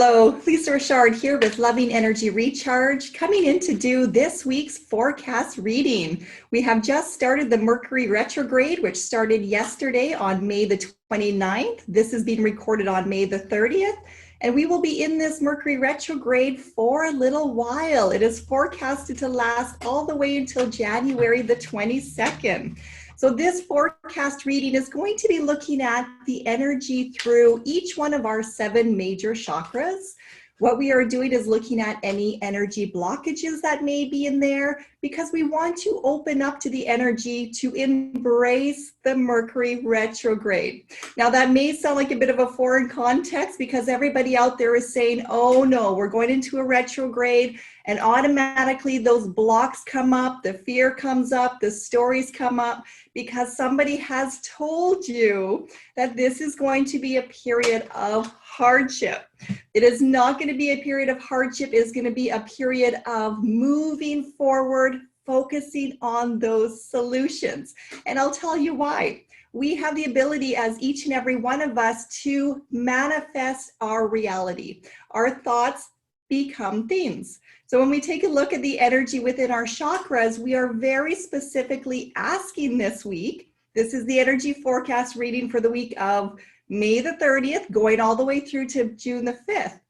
Hello, Lisa Richard here with Loving Energy Recharge, coming in to do this week's forecast reading. We have just started the Mercury Retrograde, which started yesterday on May the 29th. This is being recorded on May the 30th, and we will be in this Mercury Retrograde for a little while. It is forecasted to last all the way until January the 22nd. So this forecast reading is going to be looking at the energy through each one of our 7 major chakras. What we are doing is looking at any energy blockages that may be in there, because we want to open up to the energy to embrace the Mercury retrograde. Now that may sound like a bit of a foreign context, because everybody out there is saying, oh no, we're going into a retrograde, and automatically those blocks come up, the fear comes up, the stories come up, because somebody has told you that this is going to be a period of hardship. It is not going to be a period of hardship. It is going to be a period of moving forward, focusing on those solutions. And I'll tell you why. We have the ability, as each and every one of us, to manifest our reality. Our thoughts become things. So when we take a look at the energy within our chakras, we are very specifically asking this week, this is the energy forecast reading for the week of May the 30th, going all the way through to June the 5th.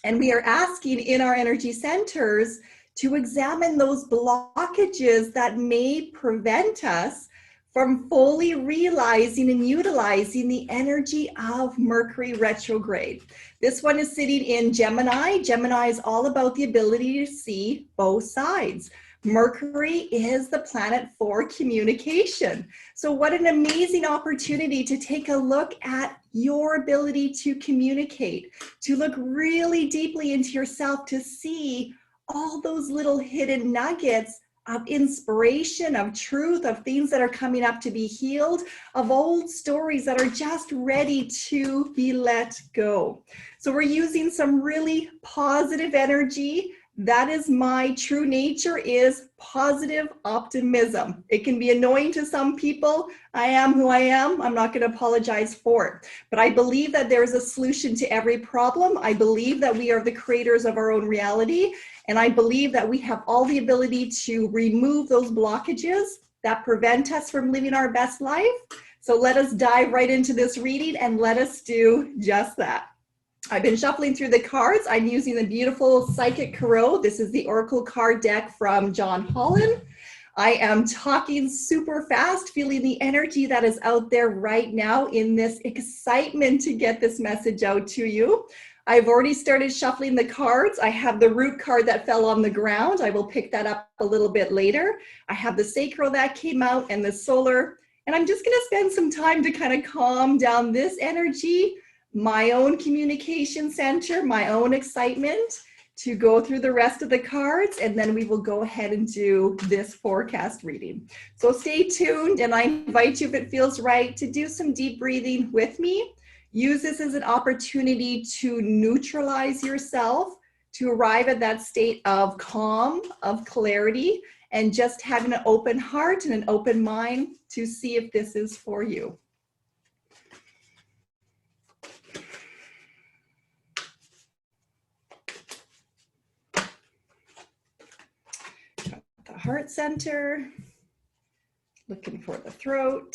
And we are asking in our energy centers to examine those blockages that may prevent us from fully realizing and utilizing the energy of Mercury retrograde. This one is sitting in Gemini. Gemini is all about the ability to see both sides. Mercury is the planet for communication. So what an amazing opportunity to take a look at your ability to communicate, to look really deeply into yourself, to see all those little hidden nuggets of inspiration, of truth, of things that are coming up to be healed, of old stories that are just ready to be let go. So we're using some really positive energy. That is my true nature, is positive optimism. It can be annoying to some people. I am who I am. I'm not going to apologize for it. But I believe that there is a solution to every problem. I believe that we are the creators of our own reality. And I believe that we have all the ability to remove those blockages that prevent us from living our best life. So let us dive right into this reading and let us do just that. I've been shuffling through the cards. I'm using the beautiful Psychic Tarot. This is the Oracle card deck from John Holland. I am talking super fast, feeling the energy that is out there right now in this excitement to get this message out to you. I've already started shuffling the cards. I have the root card that fell on the ground. I will pick that up a little bit later. I have the sacral that came out and the solar. And I'm just going to spend some time to kind of calm down this energy, my own communication center, my own excitement, to go through the rest of the cards, and then we will go ahead and do this forecast reading. So stay tuned, and I invite you, if it feels right, to do some deep breathing with me. Use this as an opportunity to neutralize yourself, to arrive at that state of calm, of clarity, and just having an open heart and an open mind to see if this is for you. Got the heart center, looking for the throat.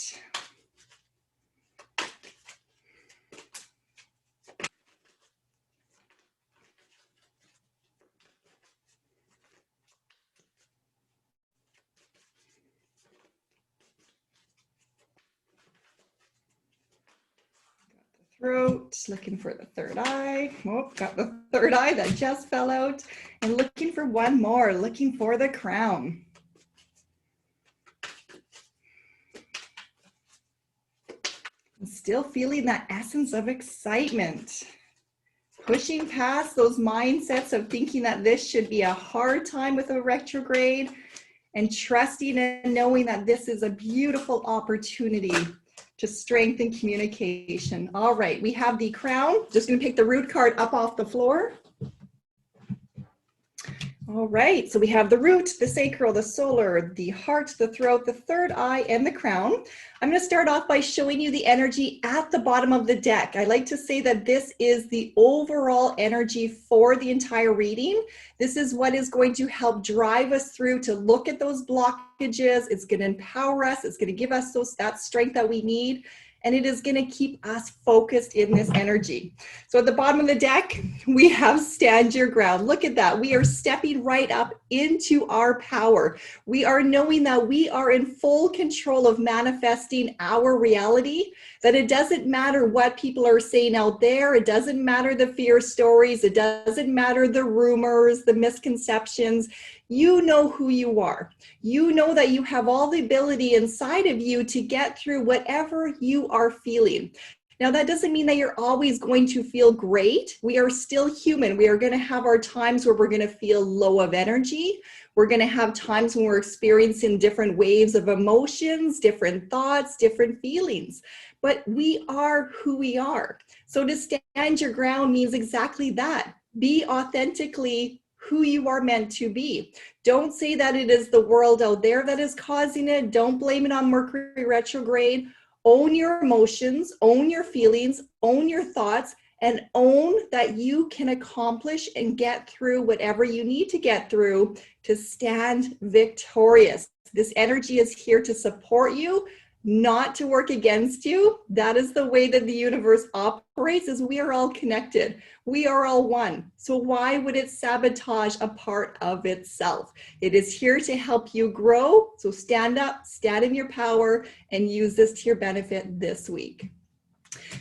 Throat, looking for the third eye. Oh, got the third eye that just fell out. And looking for one more, looking for the crown. I'm still feeling that essence of excitement. Pushing past those mindsets of thinking that this should be a hard time with a retrograde, and trusting and knowing that this is a beautiful opportunity to strengthen communication. All right, we have the crown. Just going to pick the root card up off the floor. All right, so we have the root, the sacral, the solar, the heart, the throat, the third eye, and the crown. I'm going to start off by showing you the energy at the bottom of the deck. I like to say that this is the overall energy for the entire reading. This is what is going to help drive us through to look at those blockages. It's going to empower us. It's going to give us that strength that we need. And it is going to keep us focused in this energy. So at the bottom of the deck, we have stand your ground. Look at that. We are stepping right up into our power. We are knowing that we are in full control of manifesting our reality, that it doesn't matter what people are saying out there. It doesn't matter the fear stories. It doesn't matter the rumors, the misconceptions. You know who you are. You know that you have all the ability inside of you to get through whatever you are feeling. Now, that doesn't mean that you're always going to feel great. We are still human. We are going to have our times where we're going to feel low of energy. We're going to have times when we're experiencing different waves of emotions, different thoughts, different feelings. But we are who we are. So to stand your ground means exactly that. Be authentically who you are meant to be. Don't say that it is the world out there that is causing it. Don't blame it on Mercury retrograde. Own your emotions, own your feelings, own your thoughts, and own that you can accomplish and get through whatever you need to get through to stand victorious. This energy is here to support you, not to work against you. That is the way that the universe operates, is we are all connected. We are all one. So why would it sabotage a part of itself? It is here to help you grow. So stand up, stand in your power, and use this to your benefit this week.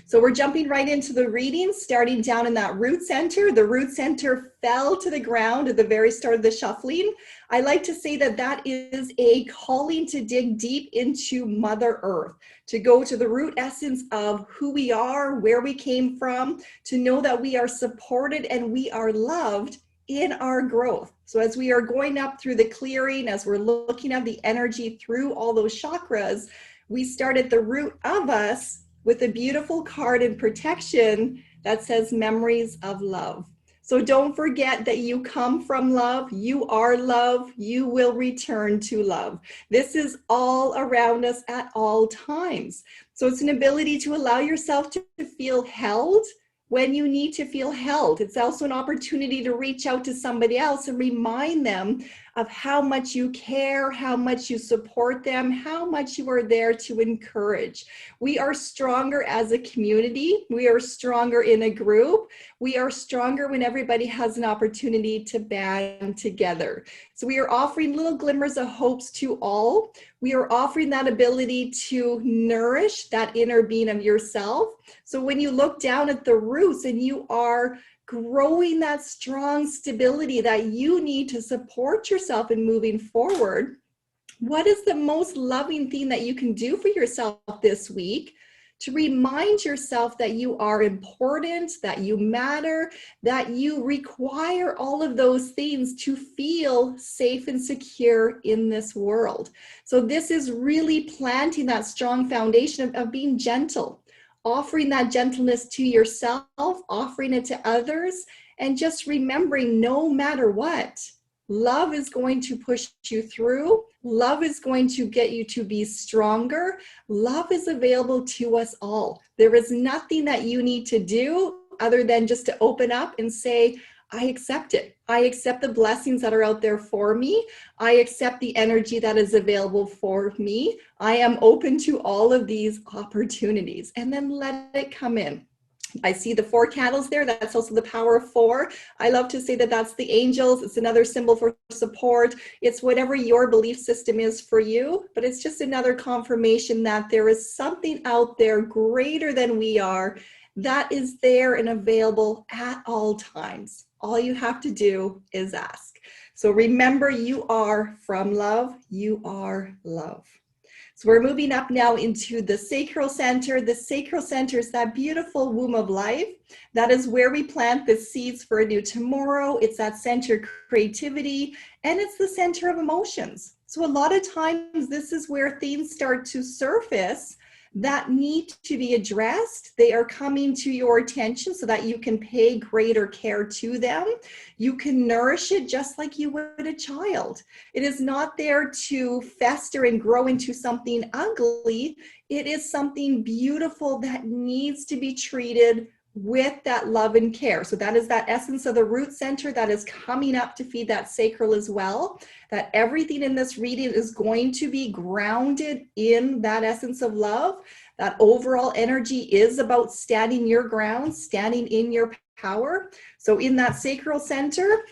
So we're jumping right into the reading, starting down in that root center. The root center fell to the ground at the very start of the shuffling. I like to say that that is a calling to dig deep into Mother Earth, to go to the root essence of who we are, where we came from, to know that we are supported and we are loved in our growth. So as we are going up through the clearing, as we're looking at the energy through all those chakras, we start at the root of us with a beautiful card in protection that says memories of love. So don't forget that you come from love, you are love, you will return to love. This is all around us at all times. So it's an ability to allow yourself to feel held when you need to feel held. It's also an opportunity to reach out to somebody else and remind them of how much you care, how much you support them, how much you are there to encourage. We are stronger as a community. We are stronger in a group. We are stronger when everybody has an opportunity to band together. So we are offering little glimmers of hopes to all. We are offering that ability to nourish that inner being of yourself. So when you look down at the roots and you are growing that strong stability that you need to support yourself in moving forward, what is the most loving thing that you can do for yourself this week to remind yourself that you are important, that you matter, that you require all of those things to feel safe and secure in this world? So this is really planting that strong foundation of being gentle, offering that gentleness to yourself, offering it to others, and just remembering no matter what, love is going to push you through. Love is going to get you to be stronger. Love is available to us all. There is nothing that you need to do other than just to open up and say, I accept it. I accept the blessings that are out there for me. I accept the energy that is available for me. I am open to all of these opportunities, and then let it come in. I see the 4 candles there. That's also the power of 4. I love to say that that's the angels. It's another symbol for support. It's whatever your belief system is for you, but it's just another confirmation that there is something out there greater than we are that is there and available at all times. All you have to do is ask. So remember, you are from love. You are love. So we're moving up now into the sacral center. The sacral center is that beautiful womb of life. That is where we plant the seeds for a new tomorrow. It's that center of creativity, and it's the center of emotions. So a lot of times this is where things start to surface that need to be addressed. They are coming to your attention so that you can pay greater care to them. You can nourish it just like you would a child. It is not there to fester and grow into something ugly. It is something beautiful that needs to be treated with that love and care. So that is that essence of the root center that is coming up to feed that sacral as well. That everything in this reading is going to be grounded in that essence of love. That overall energy is about standing your ground, standing in your power. So in that sacral center,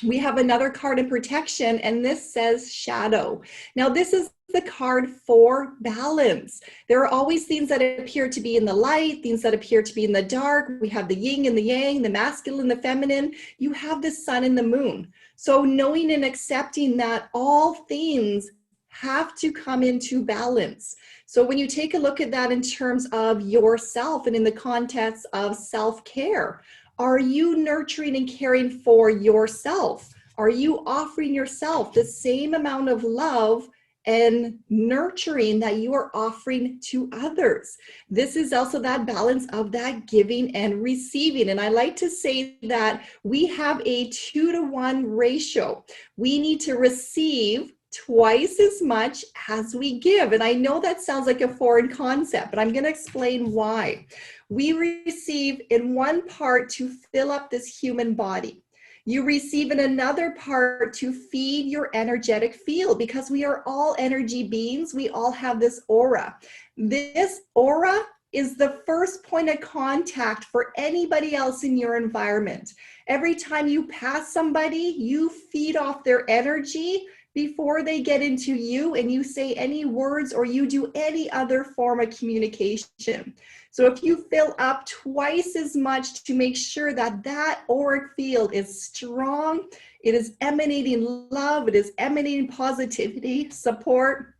we have another card in protection, and this says shadow. Now this is the card for balance. There are always things that appear to be in the light, things that appear to be in the dark. We have the yin and the yang, the masculine, the feminine. You have the sun and the moon. So knowing and accepting that all things have to come into balance. So when you take a look at that in terms of yourself and in the context of self-care, are you nurturing and caring for yourself? Are you offering yourself the same amount of love and nurturing that you are offering to others? This is also that balance of that giving and receiving. And I like to say that we have a 2-to-1 ratio. We need to receive twice as much as we give. And I know that sounds like a foreign concept, but I'm going to explain why. We receive in one part to fill up this human body. You receive in another part to feed your energetic field, because we are all energy beings. We all have this aura. This aura is the first point of contact for anybody else in your environment. Every time you pass somebody, you feed off their energy before they get into you, and you say any words or you do any other form of communication. So if you fill up twice as much to make sure that that auric field is strong, it is emanating love, it is emanating positivity, support,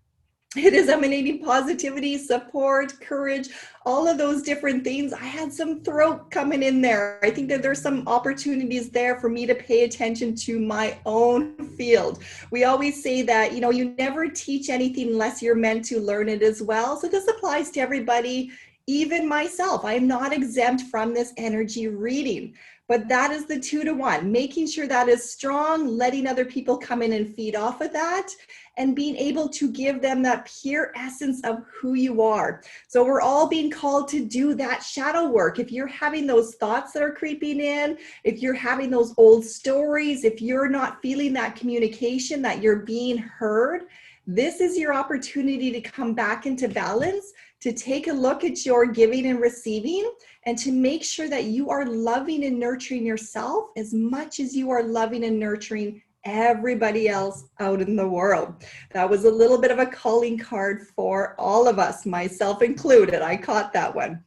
it is emanating positivity, support, courage, all of those different things. I had some throat coming in there. I think that there's some opportunities there for me to pay attention to my own field. We always say that, you never teach anything unless you're meant to learn it as well. So this applies to everybody, even myself. I am not exempt from this energy reading. But that is the 2-to-1, making sure that is strong, letting other people come in and feed off of that, and being able to give them that pure essence of who you are. So we're all being called to do that shadow work. If you're having those thoughts that are creeping in, if you're having those old stories, if you're not feeling that communication, that you're being heard, this is your opportunity to come back into balance, to take a look at your giving and receiving, and to make sure that you are loving and nurturing yourself as much as you are loving and nurturing everybody else out in the world. That was a little bit of a calling card for all of us, myself included. I caught that one.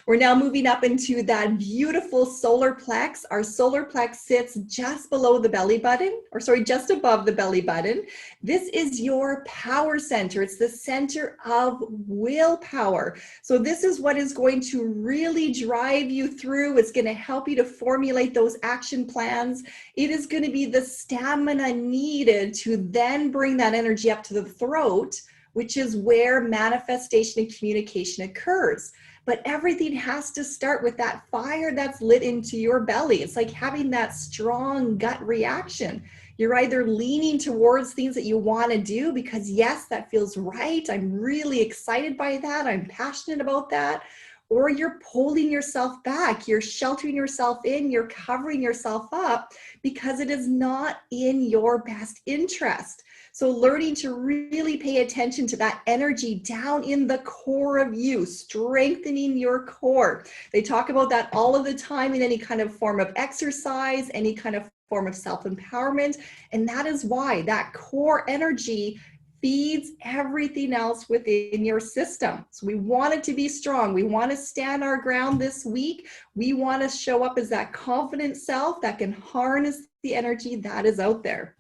We're now moving up into that beautiful solar plex. Our solar plex sits just below the belly button, just above the belly button. This is your power center. It's the center of willpower. So this is what is going to really drive you through. It's going to help you to formulate those action plans. It is going to be the stamina needed to then bring that energy up to the throat, which is where manifestation and communication occurs. But everything has to start with that fire that's lit into your belly. It's like having that strong gut reaction. You're either leaning towards things that you want to do because, yes, that feels right. I'm really excited by that. I'm passionate about that. Or you're pulling yourself back. You're sheltering yourself in. You're covering yourself up because it is not in your best interest. So learning to really pay attention to that energy down in the core of you, strengthening your core. They talk about that all of the time in any kind of form of exercise, any kind of form of self-empowerment. And that is why that core energy feeds everything else within your system. So we want it to be strong. We want to stand our ground this week. We want to show up as that confident self that can harness the energy that is out there.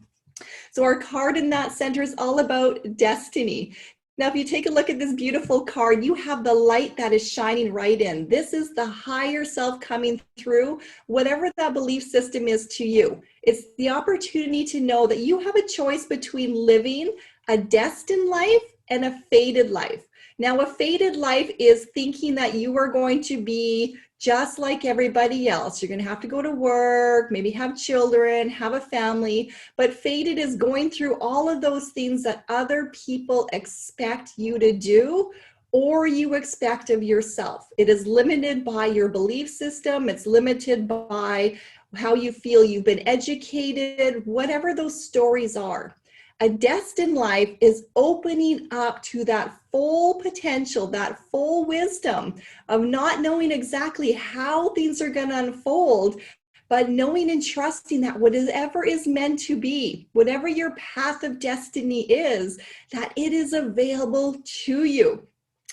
So our card in that center is all about destiny. Now, if you take a look at this beautiful card, you have the light that is shining right in. This is the higher self coming through, whatever that belief system is to you. It's the opportunity to know that you have a choice between living a destined life and a fated life. Now, a fated life is thinking that you are going to be just like everybody else. You're going to have to go to work, maybe have children, have a family, but fated is going through all of those things that other people expect you to do or you expect of yourself. It is limited by your belief system. It's limited by how you feel you've been educated, whatever those stories are. A destined life is opening up to that full potential, that full wisdom of not knowing exactly how things are going to unfold, but knowing and trusting that whatever is meant to be, whatever your path of destiny is, that it is available to you.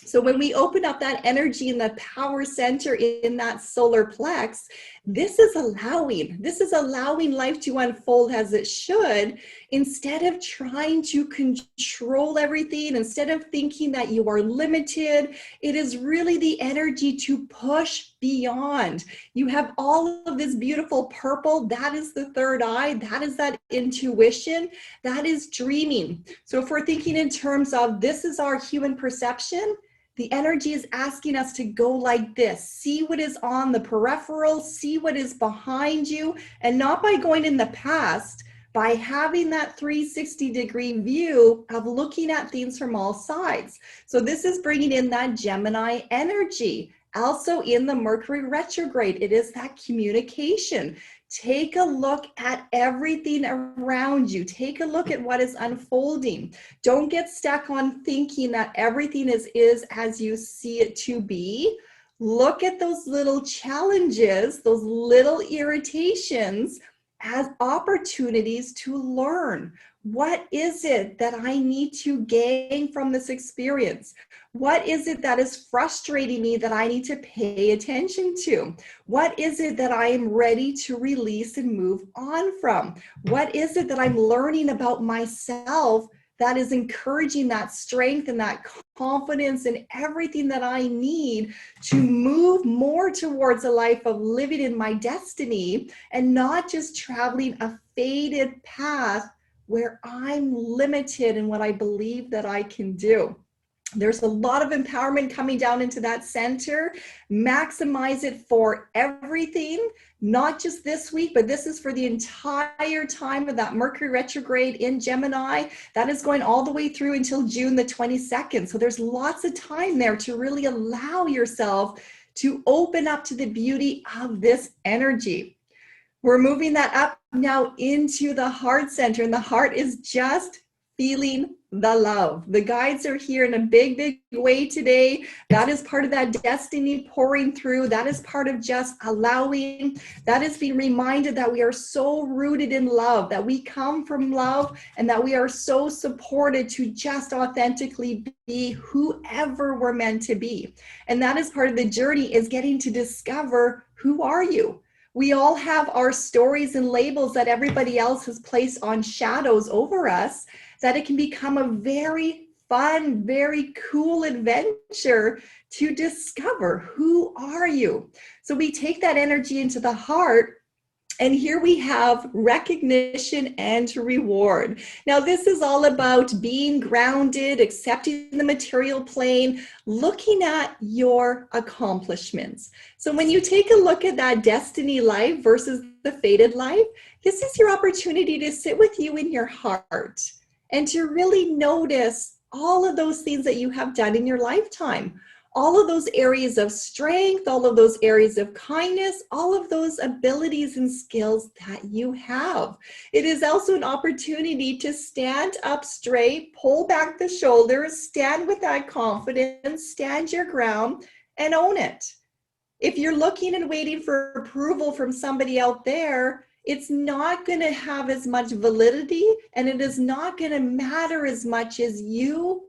So when we open up that energy in the power center in that solar plex, this is allowing life to unfold as it should, instead of trying to control everything, instead of thinking that you are limited. It is really the energy to push beyond. You have all of this beautiful purple. That is the third eye. That is that intuition. That is dreaming. So if we're thinking in terms of this is our human perception, the energy is asking us to go like this. See what is on the peripheral, see what is behind you, and not by going in the past, by having that 360-degree view of looking at things from all sides. So this is bringing in that Gemini energy. Also in the Mercury retrograde, it is that communication. Take a look at everything around you. Take a look at what is unfolding. Don't get stuck on thinking that everything is as you see it to be. Look at those little challenges, those little irritations as opportunities to learn. What is it that I need to gain from this experience? What is it that is frustrating me that I need to pay attention to? What is it that I am ready to release and move on from? What is it that I'm learning about myself that is encouraging that strength and that confidence and everything that I need to move more towards a life of living in my destiny and not just traveling a fated path where I'm limited in what I believe that I can do. There's a lot of empowerment coming down into that center. Maximize it for everything, not just this week, but this is for the entire time of that Mercury retrograde in Gemini. That is going all the way through until June the 22nd. So there's lots of time there to really allow yourself to open up to the beauty of this energy. We're moving that up now into the heart center, and the heart is just feeling the love. The guides are here in a big, big way today. That is part of that destiny pouring through. That is part of just allowing. That is being reminded that we are so rooted in love, that we come from love, and that we are so supported to just authentically be whoever we're meant to be. And that is part of the journey, is getting to discover, who are you? We all have our stories and labels that everybody else has placed on shadows over us, that it can become a very fun, very cool adventure to discover, who are you? So we take that energy into the heart. And here we have recognition and reward. Now, this is all about being grounded, accepting the material plane, looking at your accomplishments. So when you take a look at that destiny life versus the fated life, this is your opportunity to sit with you in your heart and to really notice all of those things that you have done in your lifetime. All of those areas of strength, all of those areas of kindness, all of those abilities and skills that you have. It is also an opportunity to stand up straight, pull back the shoulders, stand with that confidence, stand your ground, and own it. If you're looking and waiting for approval from somebody out there, it's not going to have as much validity, and it is not going to matter as much as you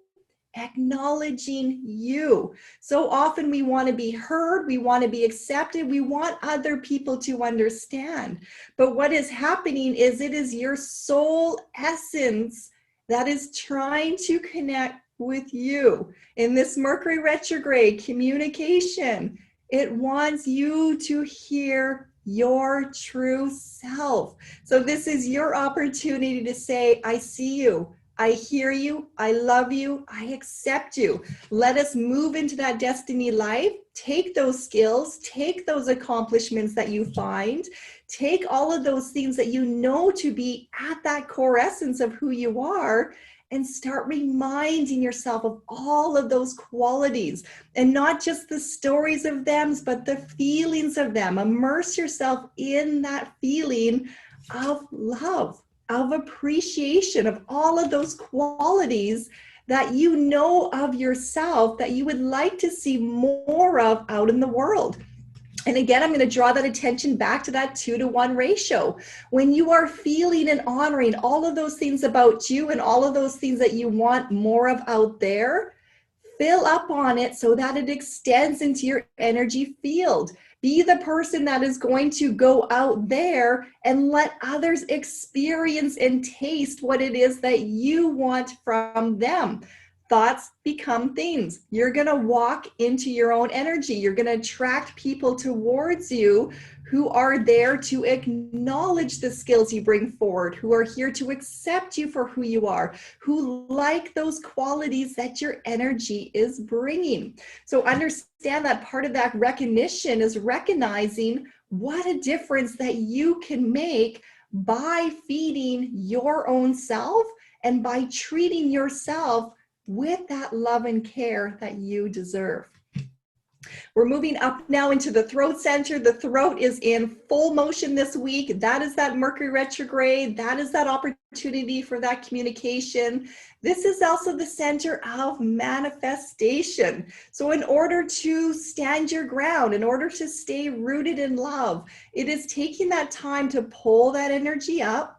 acknowledging you. So often we want to be heard, we want to be accepted, we want other people to understand. But what is happening is, it is your soul essence that is trying to connect with you. In this Mercury retrograde communication, it wants you to hear your true self. So this is your opportunity to say, I see you. I hear you. I love you. I accept you. Let us move into that destiny life. Take those skills, take those accomplishments that you find, take all of those things that you know to be at that core essence of who you are, and start reminding yourself of all of those qualities, and not just the stories of them, but the feelings of them. Immerse yourself in that feeling of love, of appreciation, of all of those qualities that you know of yourself that you would like to see more of out in the world. And again, I'm going to draw that attention back to that 2-to-1 ratio. When you are feeling and honoring all of those things about you and all of those things that you want more of out there, fill up on it so that it extends into your energy field. Be the person that is going to go out there and let others experience and taste what it is that you want from them. Thoughts become things. You're going to walk into your own energy. You're going to attract people towards you who are there to acknowledge the skills you bring forward, who are here to accept you for who you are, who like those qualities that your energy is bringing. So understand that part of that recognition is recognizing what a difference that you can make by feeding your own self and by treating yourself with that love and care that you deserve. We're moving up now into the throat center. The throat is in full motion this week. That is that Mercury retrograde. That is that opportunity for that communication. This is also the center of manifestation. So in order to stand your ground, in order to stay rooted in love, it is taking that time to pull that energy up,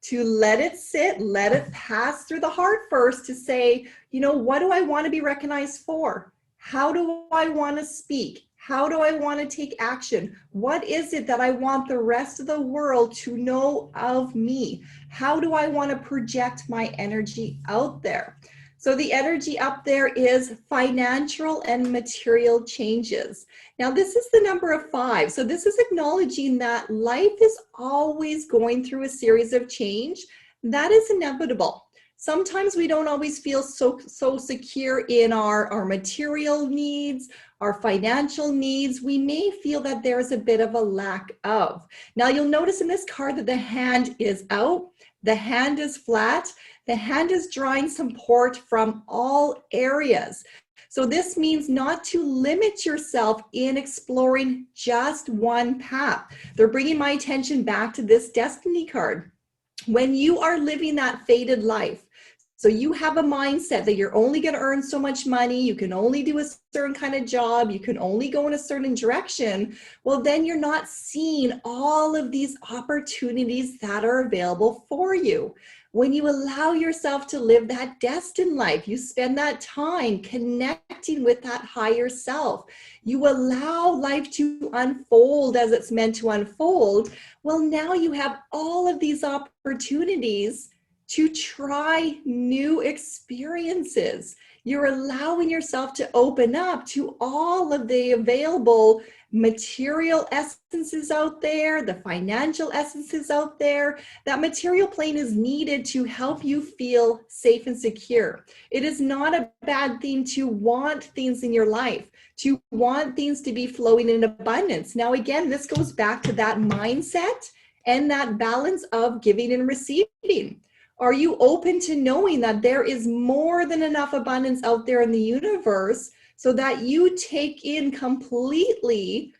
to let it sit, let it pass through the heart first, to say, you know, what do I want to be recognized for? How do I want to speak? How do I want to take action? What is it that I want the rest of the world to know of me? How do I want to project my energy out there? So the energy up there is financial and material changes. Now this is the number of 5. So this is acknowledging that life is always going through a series of change. That is inevitable. Sometimes we don't always feel so secure in our material needs, our financial needs. We may feel that there's a bit of a lack of. Now you'll notice in this card that the hand is out, the hand is flat, the hand is drawing support from all areas. So this means not to limit yourself in exploring just one path. They're bringing my attention back to this destiny card. When you are living that fated life, so you have a mindset that you're only going to earn so much money, you can only do a certain kind of job, you can only go in a certain direction, well, then you're not seeing all of these opportunities that are available for you. When you allow yourself to live that destined life, you spend that time connecting with that higher self, you allow life to unfold as it's meant to unfold, well, now you have all of these opportunities to try new experiences. You're allowing yourself to open up to all of the available material essences out there, the financial essences out there. That material plane is needed to help you feel safe and secure. It is not a bad thing to want things in your life, to want things to be flowing in abundance. Now, again, this goes back to that mindset and that balance of giving and receiving. Are you open to knowing that there is more than enough abundance out there in the universe so that you take in completely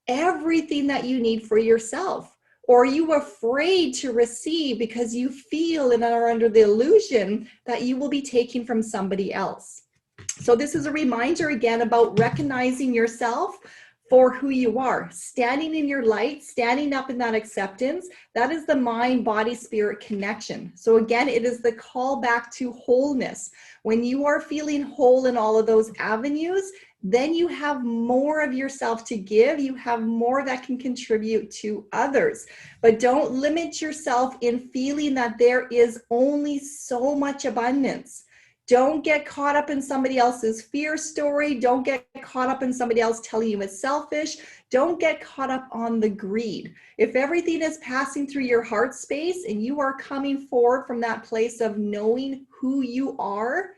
everything that you need for yourself? Or are you afraid to receive because you feel and are under the illusion that you will be taking from somebody else? So this is a reminder again about recognizing yourself for who you are, standing in your light, standing up in that acceptance. That is the mind, body, spirit connection. So again, it is the call back to wholeness. When you are feeling whole in all of those avenues, then you have more of yourself to give. You have more that can contribute to others. But don't limit yourself in feeling that there is only so much abundance. Don't get caught up in somebody else's fear story. Don't get caught up in somebody else telling you it's selfish. Don't get caught up on the greed. If everything is passing through your heart space and you are coming forward from that place of knowing who you are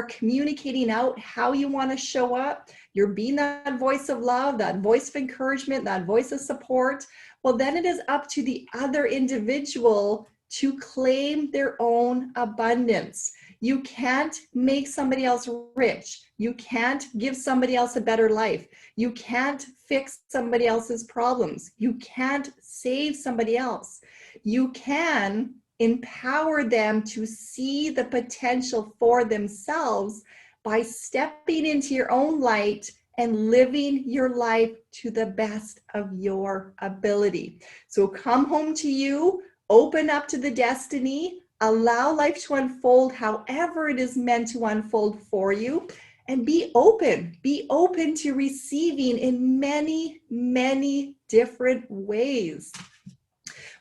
communicating out how you want to show up, you're being that voice of love, that voice of encouragement, that voice of support, well, then it is up to the other individual to claim their own abundance. You can't make somebody else rich. You can't give somebody else a better life. You can't fix somebody else's problems. You can't save somebody else. You can empower them to see the potential for themselves by stepping into your own light and living your life to the best of your ability. So come home to you, open up to the destiny, allow life to unfold however it is meant to unfold for you, and be open to receiving in many, many different ways.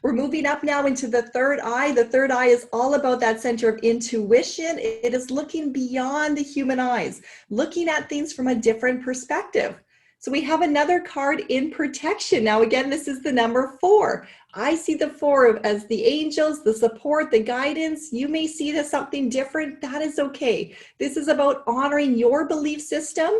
We're moving up now into the third eye. The third eye is all about that center of intuition. It is looking beyond the human eyes, looking at things from a different perspective. So we have another card in protection. Now, again, this is the number 4. I see the 4 as the angels, the support, the guidance. You may see this something different. That is okay. This is about honoring your belief system,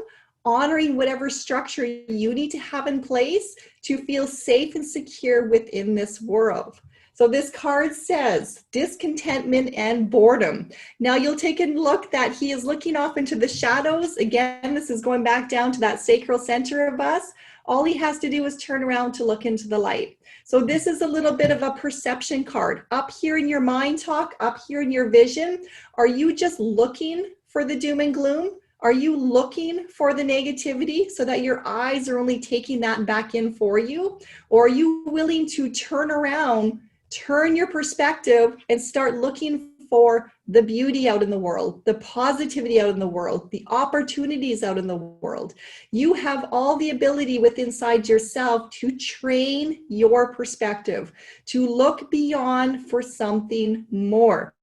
honoring whatever structure you need to have in place to feel safe and secure within this world. So this card says discontentment and boredom. Now you'll take a look that he is looking off into the shadows. Again, this is going back down to that sacral center of us. All he has to do is turn around to look into the light. So this is a little bit of a perception card. Up here in your mind talk, up here in your vision, are you just looking for the doom and gloom? Are you looking for the negativity so that your eyes are only taking that back in for you? Or are you willing to turn around, turn your perspective, and start looking for the beauty out in the world, the positivity out in the world, the opportunities out in the world? You have all the ability within inside yourself to train your perspective, to look beyond for something more.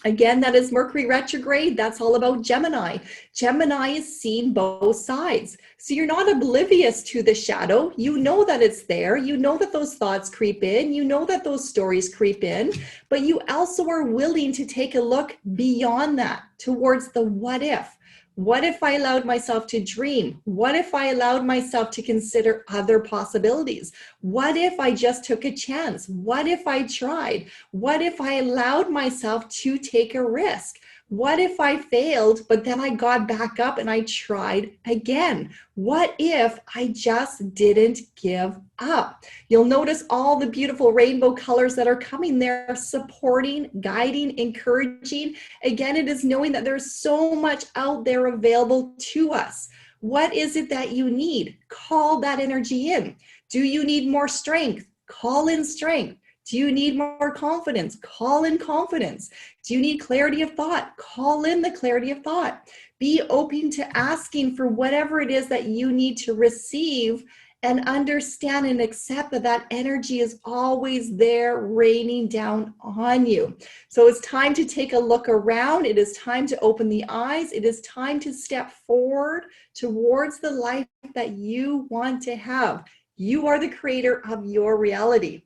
Again, that is Mercury retrograde. That's all about Gemini. Gemini is seeing both sides. So you're not oblivious to the shadow. You know that it's there. You know that those thoughts creep in. You know that those stories creep in. But you also are willing to take a look beyond that towards the what if. What if I allowed myself to dream? What if I allowed myself to consider other possibilities? What if I just took a chance? What if I tried? What if I allowed myself to take a risk? What if I failed, but then I got back up and I tried again? What if I just didn't give up? You'll notice all the beautiful rainbow colors that are coming there, supporting, guiding, encouraging. Again, it is knowing that there's so much out there available to us. What is it that you need? Call that energy in. Do you need more strength? Call in strength. Do you need more confidence? Call in confidence. Do you need clarity of thought? Call in the clarity of thought. Be open to asking for whatever it is that you need to receive, and understand and accept that that energy is always there raining down on you. So it's time to take a look around. It is time to open the eyes. It is time to step forward towards the life that you want to have. You are the creator of your reality.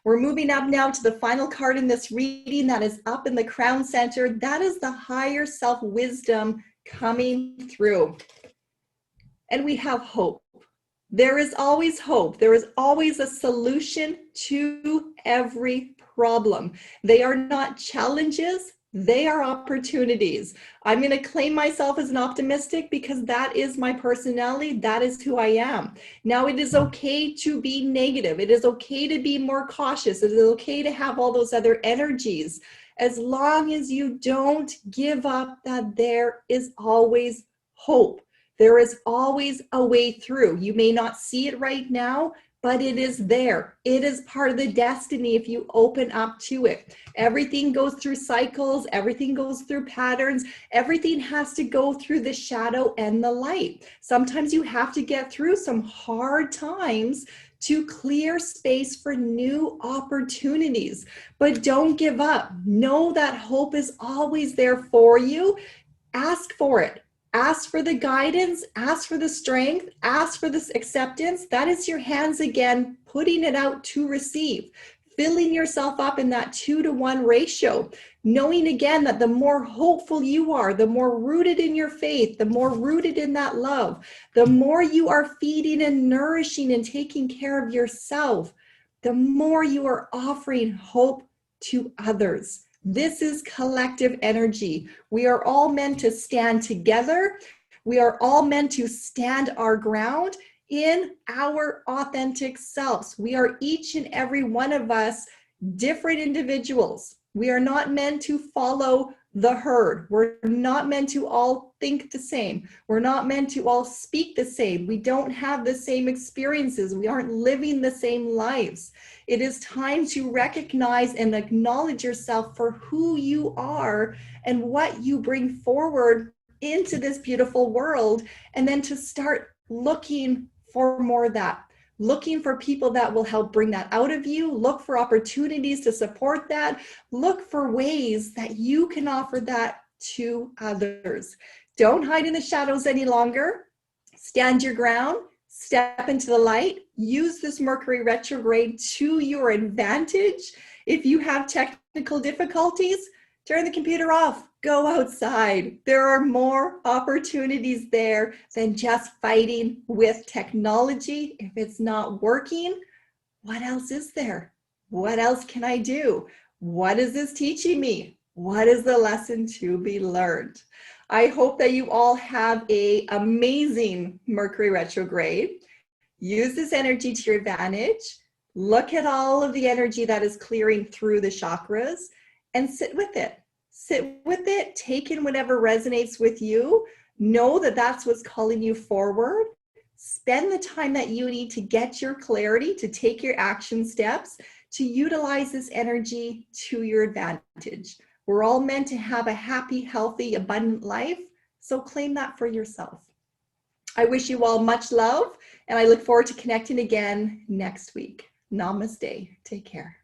We're moving up now to the final card in this reading that is up in the crown center. That is the higher self wisdom coming through. And we have hope. There is always hope. There is always a solution to every problem. They are not challenges. They are opportunities. I'm going to claim myself as an optimistic because that is my personality. That is who I am. Now, it is okay to be negative. It is okay to be more cautious. It is okay to have all those other energies, as long as you don't give up that there is always hope. There is always a way through. You may not see it right now, but it is there. It is part of the destiny if you open up to it. Everything goes through cycles. Everything goes through patterns. Everything has to go through the shadow and the light. Sometimes you have to get through some hard times to clear space for new opportunities. But don't give up. Know that hope is always there for you. Ask for it. Ask for the guidance, ask for the strength, ask for this acceptance. That is your hands again, putting it out to receive, filling yourself up in that 2-to-1 ratio, knowing again that the more hopeful you are, the more rooted in your faith, the more rooted in that love, the more you are feeding and nourishing and taking care of yourself, the more you are offering hope to others. This is collective energy. We are all meant to stand together. We are all meant to stand our ground in our authentic selves. We are each and every one of us different individuals. We are not meant to follow the herd. We're not meant to all think the same. We're not meant to all speak the same. We don't have the same experiences. We aren't living the same lives. It is time to recognize and acknowledge yourself for who you are and what you bring forward into this beautiful world, and then to start looking for more of that. Looking for people that will help bring that out of you. Look for opportunities to support that. Look for ways that you can offer that to others. Don't hide in the shadows any longer. Stand your ground. Step into the light. Use this Mercury retrograde to your advantage. If you have technical difficulties, turn the computer off. Go outside. There are more opportunities there than just fighting with technology. If it's not working, what else is there? What else can I do? What is this teaching me? What is the lesson to be learned? I hope that you all have an amazing Mercury retrograde. Use this energy to your advantage. Look at all of the energy that is clearing through the chakras and sit with it. Sit with it, take in whatever resonates with you. Know that that's what's calling you forward. Spend the time that you need to get your clarity, to take your action steps, to utilize this energy to your advantage. We're all meant to have a happy, healthy, abundant life, so claim that for yourself. I wish you all much love, and I look forward to connecting again next week. Namaste. Take care.